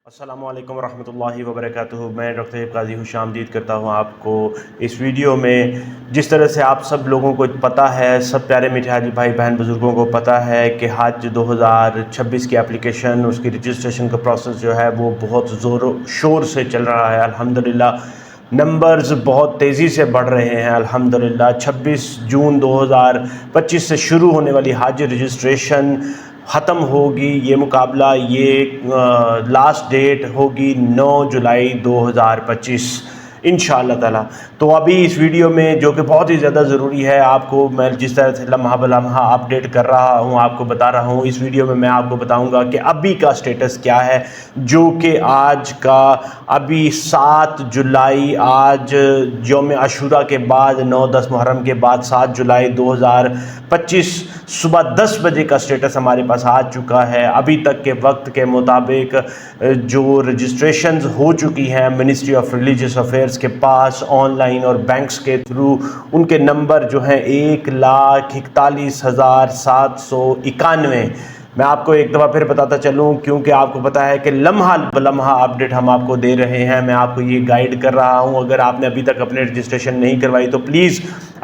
السلام علیکم ورحمۃ اللہ وبرکاتہ۔ میں ڈاکٹر قاضی خوش آمدید کرتا ہوں آپ کو اس ویڈیو میں۔ جس طرح سے آپ سب لوگوں کو پتہ ہے، سب پیارے میٹھے حاجی بھائی بہن بزرگوں کو پتہ ہے کہ حج 2026 کی اپلیکیشن، اس کی رجسٹریشن کا پروسیس جو ہے وہ بہت زور و شور سے چل رہا ہے۔ الحمدللہ نمبرز بہت تیزی سے بڑھ رہے ہیں الحمدللہ۔ 26 جون 2025 سے شروع ہونے والی حج رجسٹریشن ختم ہوگی، یہ مقابلہ یہ لاسٹ ڈیٹ ہوگی 9 جولائی 2025 انشاءاللہ تعالی۔ تو ابھی اس ویڈیو میں جو کہ بہت ہی زیادہ ضروری ہے، آپ کو میں جس طرح سے لمحہ بلمحہ اپڈیٹ کر رہا ہوں، آپ کو بتا رہا ہوں، اس ویڈیو میں آپ کو بتاؤں گا کہ ابھی کا سٹیٹس کیا ہے، جو کہ آج کا ابھی 7 جولائی، آج یوم عاشوراء کے بعد 9-10 محرم کے بعد 7 جولائی 2025 صبح 10 بجے کا سٹیٹس ہمارے پاس آ چکا ہے۔ ابھی تک کے وقت کے مطابق جو رجسٹریشنز ہو چکی ہیں منسٹری آف ریلیجیس افیئرز کے پاس آن لائن اور بینکس کے تھرو، ان کے نمبر جو ہیں 1,41,791۔ میں آپ کو ایک دفعہ پھر بتاتا چلوں، کیونکہ آپ کو پتہ ہے کہ لمحہ بلمحہ اپڈیٹ ہم آپ کو دے رہے ہیں، میں آپ کو یہ گائیڈ کر رہا ہوں۔ اگر آپ نے ابھی تک اپنے رجسٹریشن نہیں کروائی تو پلیز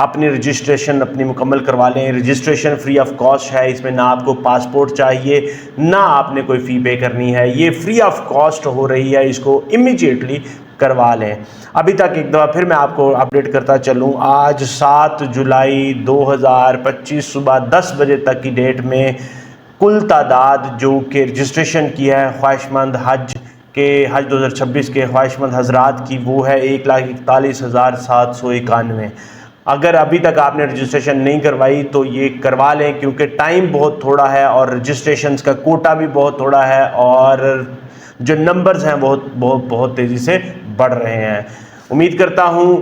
اپنی رجسٹریشن اپنی مکمل کروا لیں۔ رجسٹریشن فری آف کاسٹ ہے، اس میں نہ آپ کو پاسپورٹ چاہیے، نہ آپ نے کوئی فی پے کرنی ہے، یہ فری آف کاسٹ ہو رہی ہے، اس کو امیجیٹلی کروا لیں۔ ابھی تک ایک دفعہ پھر میں آپ کو اپڈیٹ کرتا چلوں، آج 7 جولائی 2025 صبح 10 بجے تک کی ڈیٹ میں کل تعداد جو کہ رجسٹریشن کی ہے خواہش مند حج 2026 کے خواہش مند حضرات کی، وہ ہے 1,41,791۔ اگر ابھی تک آپ نے رجسٹریشن نہیں کروائی تو یہ کروا لیں، کیونکہ ٹائم بہت تھوڑا ہے اور رجسٹریشنز کا کوٹا بھی بہت تھوڑا ہے، اور جو نمبرز ہیں بہت تیزی سے بڑھ رہے ہیں۔ امید کرتا ہوں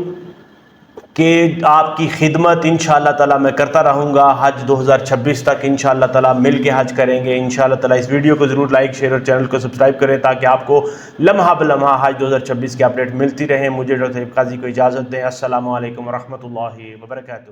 کہ آپ کی خدمت انشاءاللہ تعالی میں کرتا رہوں گا حج 2026 تک۔ انشاءاللہ تعالی مل کے حج کریں گے انشاءاللہ تعالی۔ اس ویڈیو کو ضرور لائک، شیئر اور چینل کو سبسکرائب کریں تاکہ آپ کو لمحہ بلمحہ حج 2026 کی اپڈیٹ ملتی رہے۔ مجھے ڈاکٹر قاضی کو اجازت دیں۔ السلام علیکم ورحمۃ اللہ وبرکاتہ۔